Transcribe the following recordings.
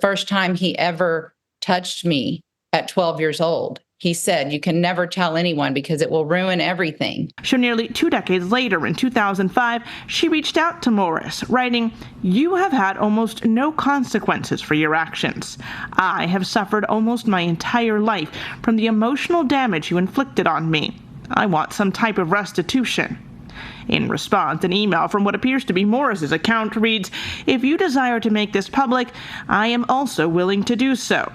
first time he ever touched me at 12 years old. He said, you can never tell anyone because it will ruin everything. So nearly 2 decades later, in 2005, she reached out to Morris, writing, "You have had almost no consequences for your actions. I have suffered almost my entire life from the emotional damage you inflicted on me. I want some type of restitution." In response, an email from what appears to be Morris's account reads, "If you desire to make this public, I am also willing to do so."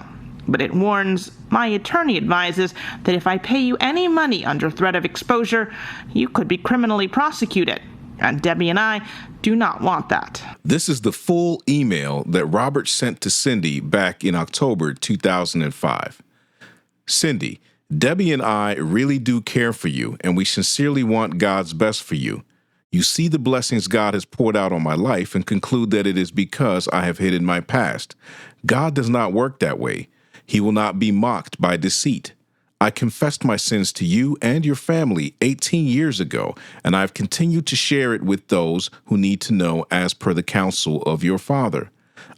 But it warns, "My attorney advises that if I pay you any money under threat of exposure, you could be criminally prosecuted. And Debbie and I do not want that." This is the full email that Robert sent to Cindy back in October 2005. Cindy, Debbie and I really do care for you, and we sincerely want God's best for you. You see the blessings God has poured out on my life and conclude that it is because I have hidden my past. God does not work that way. He will not be mocked by deceit. I confessed my sins to you and your family 18 years ago, and I've continued to share it with those who need to know as per the counsel of your Father.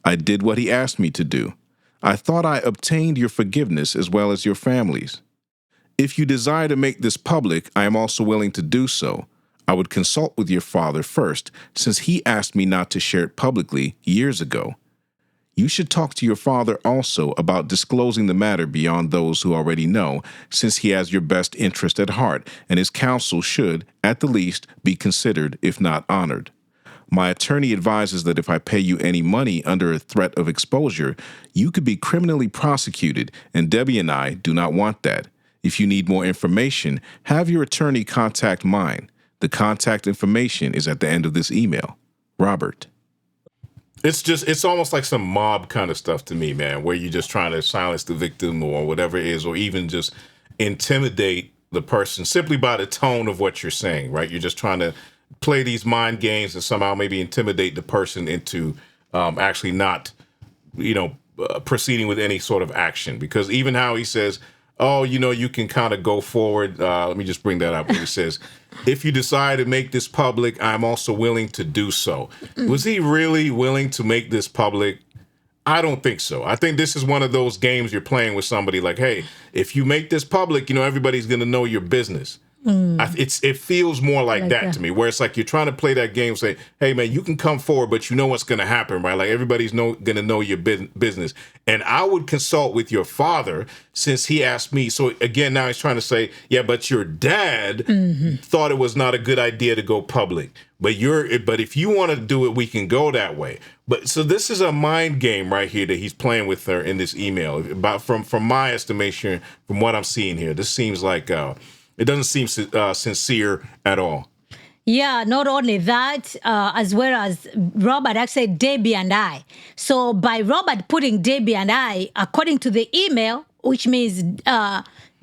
I did what he asked me to do. I thought I obtained your forgiveness as well as your family's. If you desire to make this public, I am also willing to do so. I would consult with your father first, since he asked me not to share it publicly years ago. You should talk to your father also about disclosing the matter beyond those who already know, since he has your best interest at heart, and his counsel should, at the least, be considered, if not honored. My attorney advises that if I pay you any money under a threat of exposure, you could be criminally prosecuted, and Debbie and I do not want that. If you need more information, have your attorney contact mine. The contact information is at the end of this email. Robert. It's almost like some mob kind of stuff to me, man, where you're just trying to silence the victim or whatever it is, or even just intimidate the person simply by the tone of what you're saying, right? You're just trying to play these mind games and somehow maybe intimidate the person into actually not, proceeding with any sort of action. Because even how he says, "Oh, you can kind of go forward." Let me just bring that up. Where he says, "If you decide to make this public, I'm also willing to do so." Was he really willing to make this public? I don't think so. I think this is one of those games you're playing with somebody like, hey, if you make this public, everybody's going to know your business. It feels more like that to me, where it's like you're trying to play that game, say, "Hey, man, you can come forward, but you know what's going to happen, right? Like everybody's going to know your business." And I would consult with your father since he asked me. So again, now he's trying to say, yeah, but your dad thought it was not a good idea to go public. But if you want to do it, we can go that way. But so this is a mind game right here that he's playing with her in this email. From my estimation, from what I'm seeing here, this seems like it doesn't seem sincere at all. Yeah, not only that, as well as Robert actually Debbie and I. So by Robert putting Debbie and I, according to the email, which means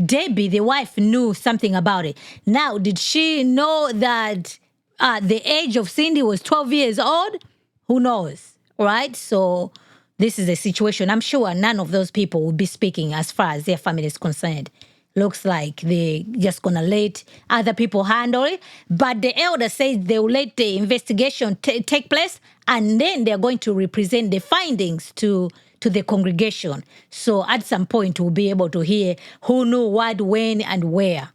Debbie, the wife, knew something about it. Now, did she know that the age of Cindy was 12 years old? Who knows, right? So this is the situation. I'm sure none of those people will be speaking as far as their family is concerned. Looks like they're just going to let other people handle it. But the elder says they will let the investigation take place, and then they're going to represent the findings to the congregation. So at some point, we'll be able to hear who knew what, when, and where.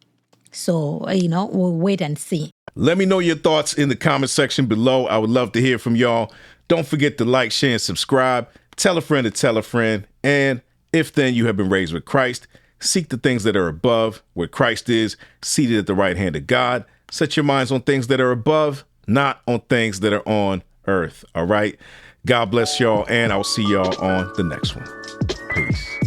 So, we'll wait and see. Let me know your thoughts in the comment section below. I would love to hear from y'all. Don't forget to like, share, and subscribe. Tell a friend to tell a friend. And if then you have been raised with Christ, seek the things that are above, where Christ is, seated at the right hand of God. Set your minds on things that are above, not on things that are on earth. All right? God bless y'all, and I'll see y'all on the next one. Peace.